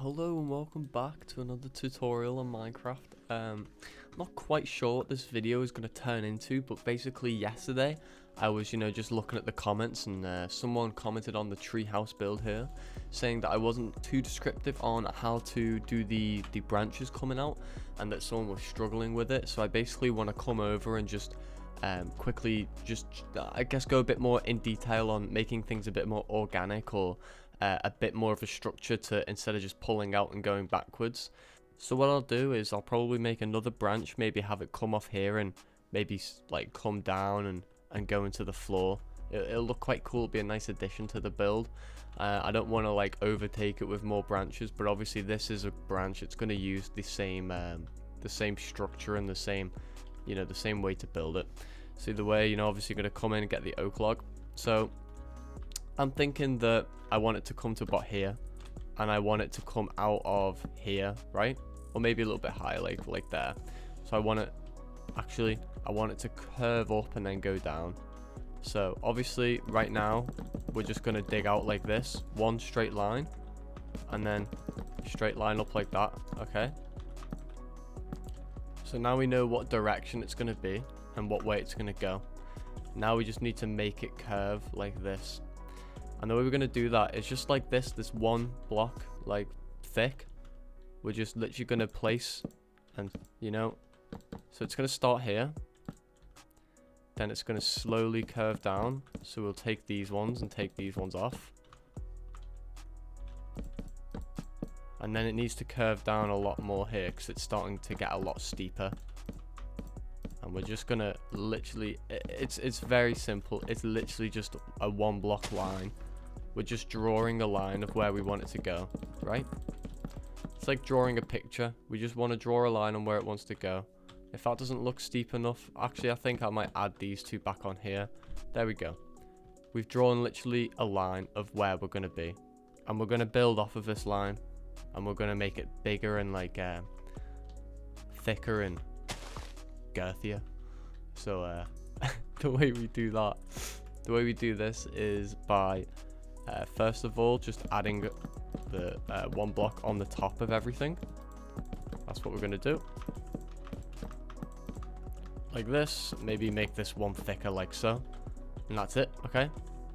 Hello and welcome back to another tutorial on Minecraft. Not quite sure what this video is going to turn into, but basically yesterday I was, just looking at the comments, and someone commented on the treehouse build here, saying that I wasn't too descriptive on how to do the branches coming out, and that someone was struggling with it. So I basically want to come over and just quickly I guess go a bit more in detail on making things a bit more organic, or a bit more of a structure to, instead of just pulling out and going backwards. So what I'll do is I'll probably make another branch, maybe have it come off here and maybe like come down and go into the floor. It'll look quite cool, be a nice addition to the build. I don't want to like overtake it with more branches, but obviously this is a branch. It's going to use the same structure and the same way to build it. So the way, obviously going to come in and get the oak log. So I'm thinking that I want it to come to about here, and I want it to come out of here, right? Or maybe a little bit higher, like there. So I want it to curve up and then go down. So obviously right now we're just going to dig out like this, one straight line, and then straight line up like that. Okay, so now we know what direction it's going to be and what way it's going to go. Now we just need to make it curve like this. And the way we're going to do that is just like this one block like thick. We're just literally going to place, and so it's going to start here, then it's going to slowly curve down. So we'll take these ones and take these ones off, and then it needs to curve down a lot more here because it's starting to get a lot steeper. And we're just gonna literally, it's very simple. It's literally just a one block line. We're just drawing a line of where we want it to go, right? It's like drawing a picture. We just want to draw a line on where it wants to go. If that doesn't look steep enough, actually I think I might add these two back on here. There we go. We've drawn literally a line of where we're going to be, and we're going to build off of this line, and we're going to make it bigger and like thicker and girthier. So the way we do this is by first of all just adding the one block on the top of everything. That's what we're going to do, like this. Maybe make this one thicker like so, and that's it. Okay,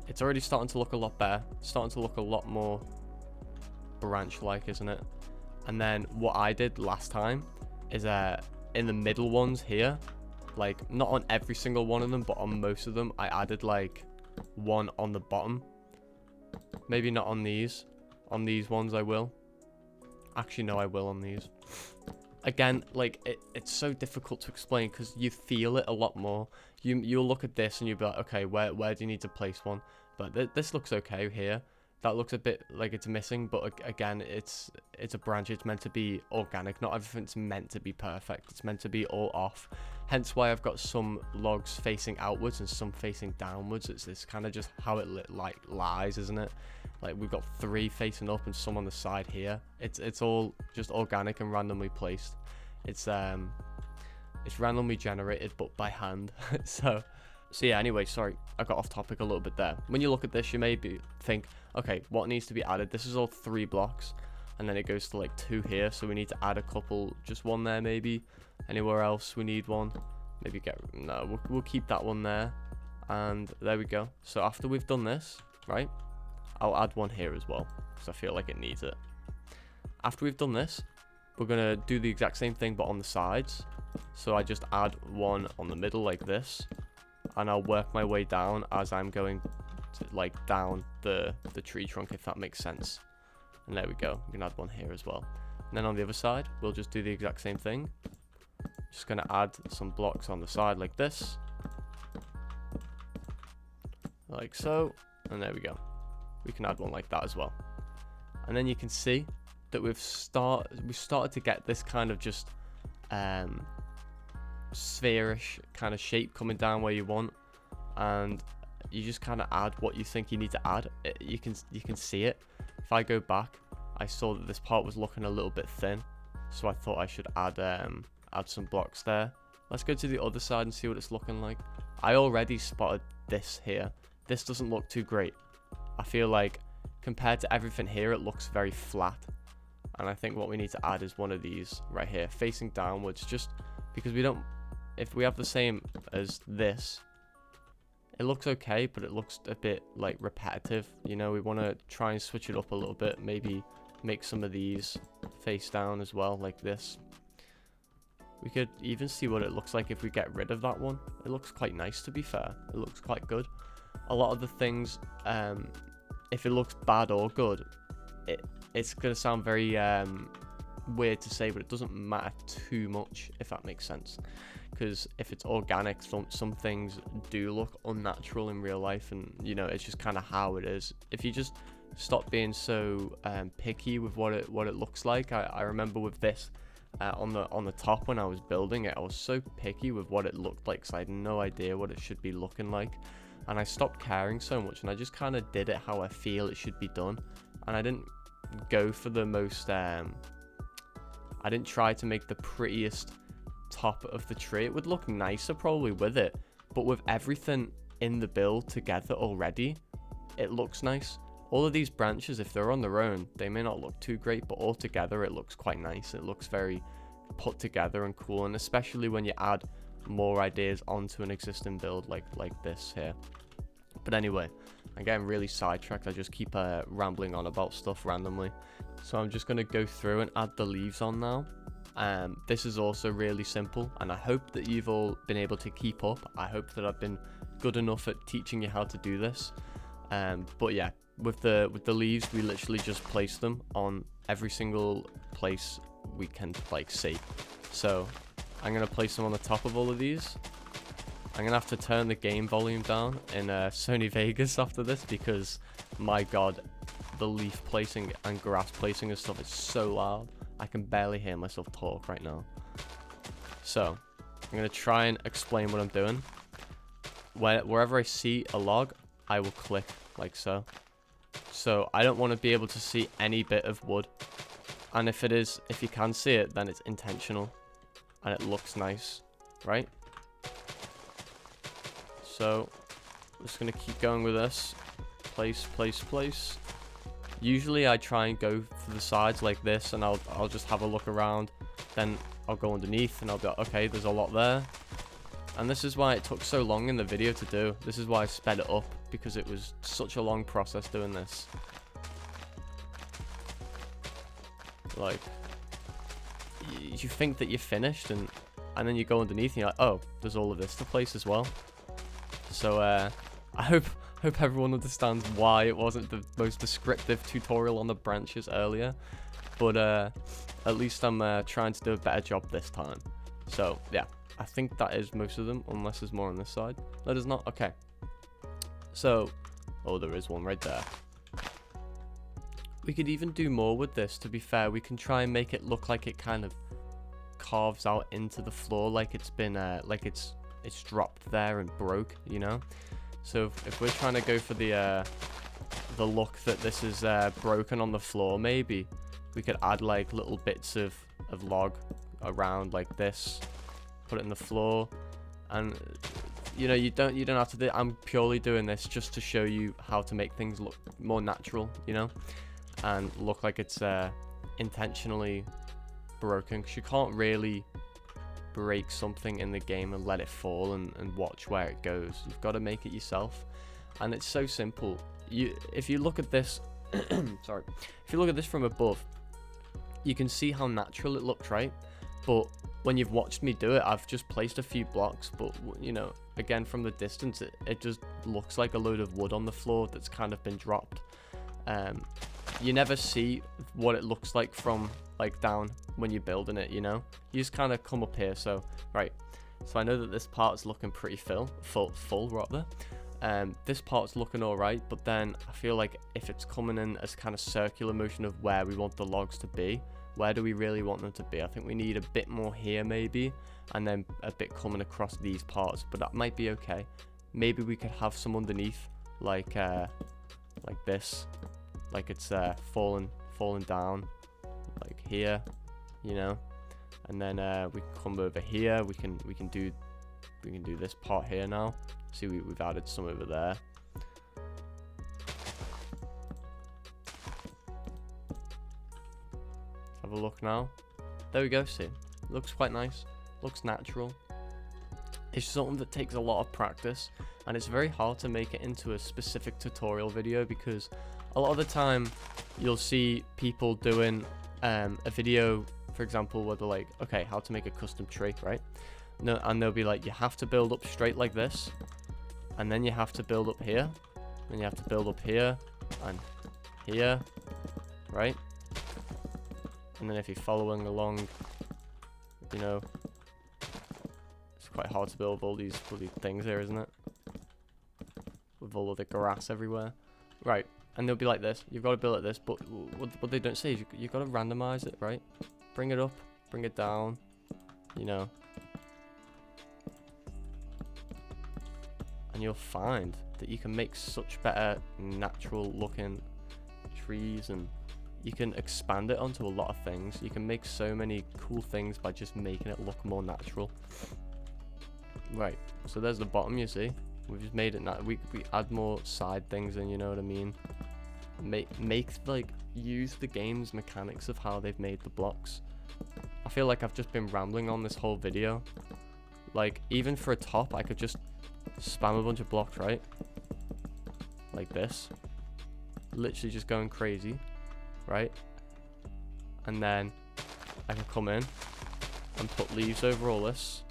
it's already starting to look a lot better. It's starting to look a lot more branch like, isn't it? And then what I did last time is in the middle ones here, like not on every single one of them, but on most of them, I added like one on the bottom. Maybe not on these. On these ones I will. Actually no, I will on these. Again, like it's so difficult to explain because you feel it a lot more. You'll look at this and you'll be like, okay, where do you need to place one? But this looks okay here. That looks a bit like it's missing, but again, it's a branch. It's meant to be organic. Not everything's meant to be perfect. It's meant to be all off. Hence why I've got some logs facing outwards and some facing downwards. It's kind of just how it lies, isn't it? Like we've got 3 facing up and some on the side here. It's all just organic and randomly placed. It's randomly generated, but by hand. So yeah, anyway, sorry, I got off topic a little bit there. When you look at this, you may think, okay, what needs to be added? This is all 3 blocks, and then it goes to like 2 here, so we need to add a couple, just one there maybe. Anywhere else we need one, maybe we'll keep that one there, and there we go. So after we've done this, right, I'll add one here as well, because I feel like it needs it. After we've done this, we're gonna do the exact same thing, but on the sides. So I just add one on the middle like this, and I'll work my way down as I'm going to, like down the tree trunk, if that makes sense. And there we go. We can add one here as well. And then on the other side, we'll just do the exact same thing. Just going to add some blocks on the side like this, like so, and there we go. We can add one like that as well. And then you can see that we've started to get this kind of just spherish kind of shape coming down where you want, and you just kind of add what you think you need to add. You can see it. If I go back, I saw that this part was looking a little bit thin, so I thought I should add some blocks there. Let's go to the other side and see what it's looking like. I already spotted this here. This doesn't look too great. I feel like compared to everything here, it looks very flat. And I think what we need to add is one of these right here, facing downwards, just because if we have the same as this, it looks okay, but it looks a bit like repetitive. You know, we want to try and switch it up a little bit, maybe make some of these face down as well, like this. We could even see what it looks like if we get rid of that one. It looks quite nice, to be fair. It looks quite good. A lot of the things, if it looks bad or good, it's going to sound very weird to say, but it doesn't matter too much, if that makes sense. Because if it's organic, some things do look unnatural in real life, and you know, it's just kind of how it is. If you just stop being so picky with what it looks like. I remember with this on the top, when I was building it, I was so picky with what it looked like, so I had no idea what it should be looking like, and I stopped caring so much, and I just kind of did it how I feel it should be done. And I didn't go for the most I didn't try to make the prettiest top of the tree. It would look nicer probably with it, but with everything in the build together already, it looks nice. All of these branches, if they're on their own, they may not look too great, but all together it looks quite nice. It looks very put together and cool, and especially when you add more ideas onto an existing build like this here. But anyway, I'm getting really sidetracked. I just keep rambling on about stuff randomly. So I'm just going to go through and add the leaves on now. This is also really simple, and I hope that you've all been able to keep up. I hope that I've been good enough at teaching you how to do this. But yeah, with the leaves, we literally just place them on every single place we can like see. So I'm going to place them on the top of all of these. I'm going to have to turn the game volume down in Sony Vegas after this, because my god, the leaf placing and grass placing and stuff is so loud. I can barely hear myself talk right now. So I'm going to try and explain what I'm doing. Wherever I see a log, I will click like so. So I don't want to be able to see any bit of wood. And if you can see it, then it's intentional and it looks nice, right? So I'm just going to keep going with this. Place, place, place. Usually I try and go to the sides like this, and I'll just have a look around. Then I'll go underneath and I'll be like, okay, there's a lot there. And this is why it took so long in the video to do. This is why I sped it up, because it was such a long process doing this. Like, you think that you're finished, and then you go underneath and you're like, oh, there's all of this to place as well. So I hope everyone understands why it wasn't the most descriptive tutorial on the branches earlier, but at least I'm trying to do a better job this time. So yeah, I think that is most of them, unless there's more on this side. No, there's not. Okay, so oh, there is one right there. We could even do more with this. To be fair, we can try and make it look like it kind of carves out into the floor, like it's been like it's dropped there and broke, you know. So if we're trying to go for the look that this is broken on the floor, maybe we could add like little bits of log around like this, put it in the floor, and you know, you don't have to do it. I'm purely doing this just to show you how to make things look more natural, you know, and look like it's intentionally broken, because you can't really break something in the game and let it fall and watch where it goes. You've got to make it yourself, and it's so simple. If you look at this sorry, if you look at this from above, you can see how natural it looks, right? But when you've watched me do it, I've just placed a few blocks, but you know, again, from the distance, it just looks like a load of wood on the floor that's kind of been dropped. You never see what it looks like from like down when you're building it, you know. You just kind of come up here. So right, so I know that this part's looking pretty full rather. This part's looking all right, but then I feel like if it's coming in as kind of circular motion of where we want the logs to be, where do we really want them to be? I think we need a bit more here maybe, and then a bit coming across these parts, but that might be okay. Maybe we could have some underneath, like this, like it's falling down like here, you know. And then we can come over here, we can do this part here now. See, we've added some over there. have a look now. There we go, see. Looks quite nice. Looks natural. It's something that takes a lot of practice, and it's very hard to make it into a specific tutorial video, because a lot of the time you'll see people doing a video, for example, where they're like, okay, how to make a custom tree, right? No, and they'll be like, you have to build up straight like this, and then you have to build up here, and you have to build up here and here, right? And then if you're following along, you know, it's quite hard to build all these bloody things here, isn't it? With all of the grass everywhere. Right, and they'll be like this. You've got to build like this, but what they don't say is you've got to randomize it, right? Bring it up, bring it down, you know. And you'll find that you can make such better natural looking trees, and you can expand it onto a lot of things. You can make so many cool things by just making it look more natural. Right, so there's the bottom, you see. We've just made it we add more side things in, you know what I mean? Make like, use the game's mechanics of how they've made the blocks. I feel like I've just been rambling on this whole video. Like, even for a top, I could just spam a bunch of blocks, right? Like this. Literally just going crazy, right? And then I can come in and put leaves over all this.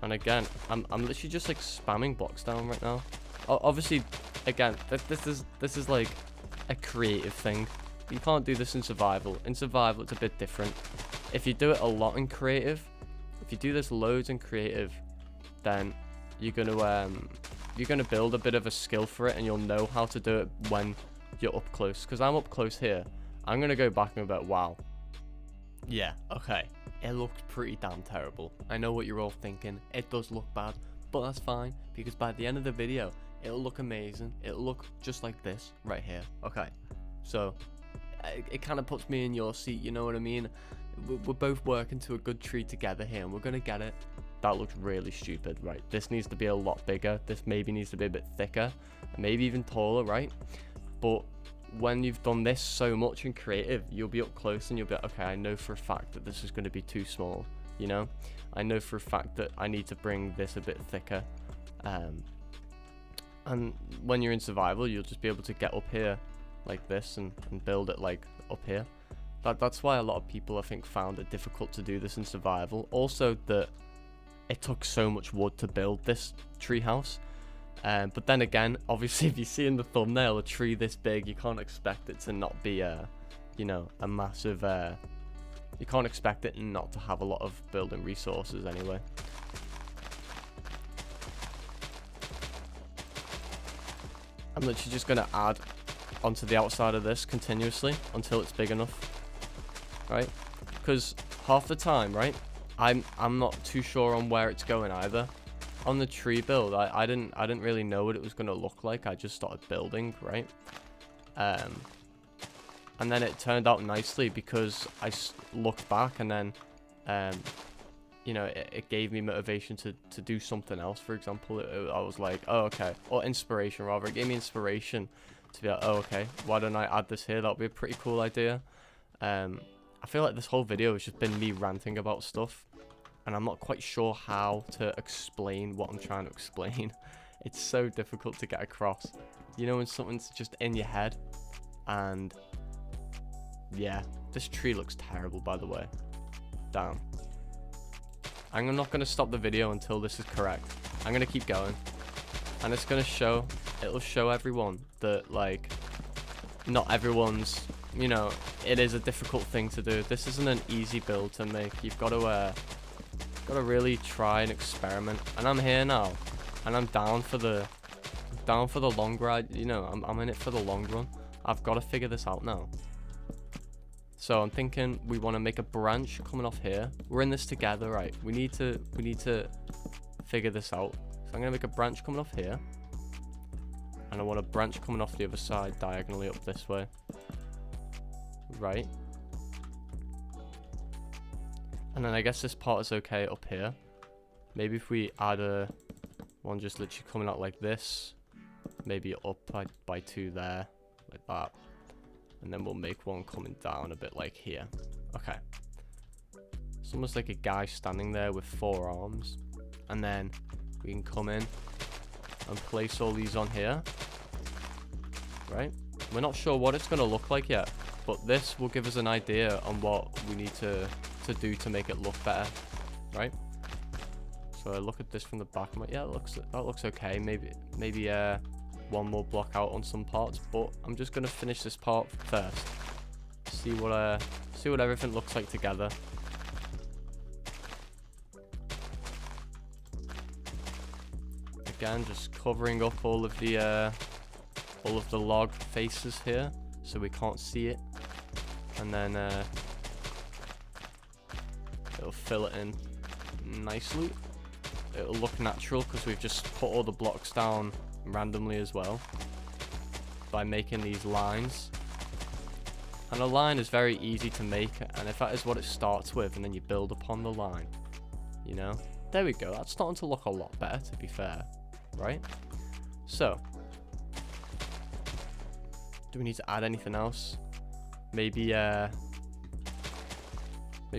And again, I'm literally just like spamming blocks down right now. Obviously, again, this is like a creative thing. You can't do this in survival. In survival, it's a bit different. If you do it a lot in creative, if you do this loads in creative, then you're gonna build a bit of a skill for it, and you'll know how to do it when you're up close. Because I'm up close here, I'm gonna go back and be like, wow. Yeah, okay. It looks pretty damn terrible. I know what you're all thinking. It does look bad, but that's fine, because by the end of the video, it'll look amazing. It'll look just like this right here. Okay, so it kind of puts me in your seat, you know what I mean? We're both working to a good tree together here, and we're gonna get it. That looks really stupid, right? This needs to be a lot bigger. This maybe needs to be a bit thicker, maybe even taller, right? But when you've done this so much in creative, you'll be up close and you'll be like, okay, I know for a fact that this is going to be too small, you know? I know for a fact that I need to bring this a bit thicker. And when you're in survival, you'll just be able to get up here like this and build it like up here. That's why a lot of people, I think, found it difficult to do this in survival. Also, that it took so much wood to build this treehouse. But then again, obviously, if you see in the thumbnail a tree this big, you can't expect it to not be you know, a massive, you can't expect it not to have a lot of building resources anyway. I'm literally just gonna add onto the outside of this continuously until it's big enough, right? Because half the time, right, I'm not too sure on where it's going either. On the tree build, I didn't really know what it was gonna look like. I just started building, right? And then it turned out nicely because I looked back, and then you know, it gave me motivation to do something else. For example, I was like, oh, okay, or inspiration rather. It gave me inspiration to be like, oh, okay, why don't I add this here? That would be a pretty cool idea. I feel like this whole video has just been me ranting about stuff, and I'm not quite sure how to explain what I'm trying to explain. It's so difficult to get across. You know, when something's just in your head. And yeah, this tree looks terrible, by the way. Damn. I'm not going to stop the video until this is correct. I'm going to keep going. And it's going to show, it'll show everyone that, like, not everyone's, you know, it is a difficult thing to do. This isn't an easy build to make. You've got to really try and experiment. And I'm here now, and I'm down for the long ride. You know, I'm in it for the long run. I've got to figure this out now. So I'm thinking we want to make a branch coming off here. We're in this together, right? We need to figure this out. So I'm gonna make a branch coming off here, and I want a branch coming off the other side diagonally up this way, right? And then I guess this part is okay up here. Maybe if we add one just literally coming out like this, maybe up by 2 there, like that. And then we'll make one coming down a bit like here. Okay. It's almost like a guy standing there with 4 arms. And then we can come in and place all these on here. Right? We're not sure what it's going to look like yet, but this will give us an idea on what we need to do to make it look better. Right? So I look at this from the back. I'm like, yeah, that looks okay. Maybe one more block out on some parts, but I'm just gonna finish this part first. See what everything looks like together. Again, just covering up all of the log faces here, so we can't see it, and then it'll fill it in nicely. It'll look natural because we've just put all the blocks down randomly as well by making these lines. And a line is very easy to make, and if that is what it starts with and then you build upon the line, you know, there we go. That's starting to look a lot better, to be fair, right? So do we need to add anything else? Maybe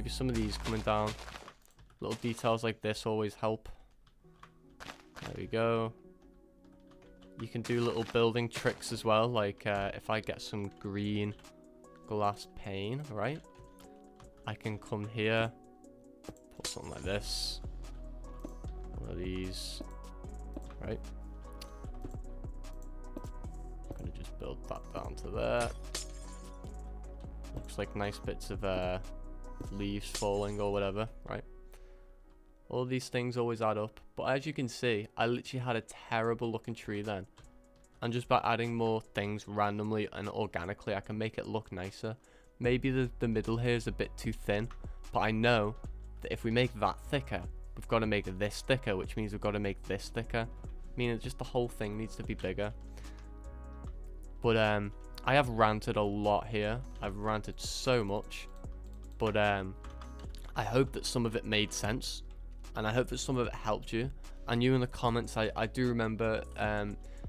some of these coming down, little details like this always help. There we go. You can do little building tricks as well, like if I get some green glass pane, right, I can come here, put something like this, one of these, right. I'm gonna just build that down to there. Looks like nice bits of leaves falling or whatever, right? All these things always add up, but as you can see, I literally had a terrible looking tree then, and just by adding more things randomly and organically, I can make it look nicer. Maybe the middle here is a bit too thin, but I know that if we make that thicker, we've got to make this thicker, which means we've got to make this thicker, meaning just the whole thing needs to be bigger. But I have ranted a lot here. I've ranted so much, but I hope that some of it made sense. And I hope that some of it helped you. And you in the comments, I do remember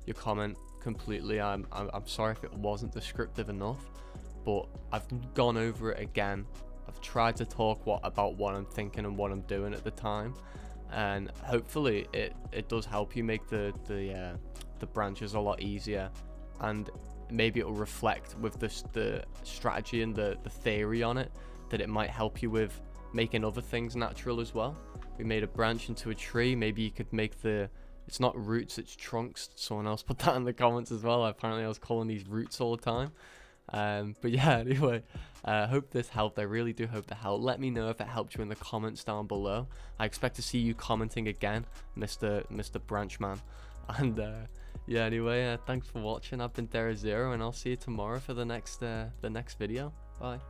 your comment completely. I'm sorry if it wasn't descriptive enough, but I've gone over it again. I've tried to talk about what I'm thinking and what I'm doing at the time, and hopefully it does help you make the branches a lot easier, and maybe it will reflect with the strategy and the theory on it, that it might help you with making other things natural as well. We made a branch into a tree. Maybe you could make it's not roots, it's trunks. Someone else put that in the comments as well. Apparently I was calling these roots all the time. But yeah, anyway, I hope this helped. I really do hope it helped. Let me know if it helped you in the comments down below. I expect to see you commenting again, Mr. Branchman. And yeah, anyway, thanks for watching. I've been Derezero, and I'll see you tomorrow for the next video. Bye.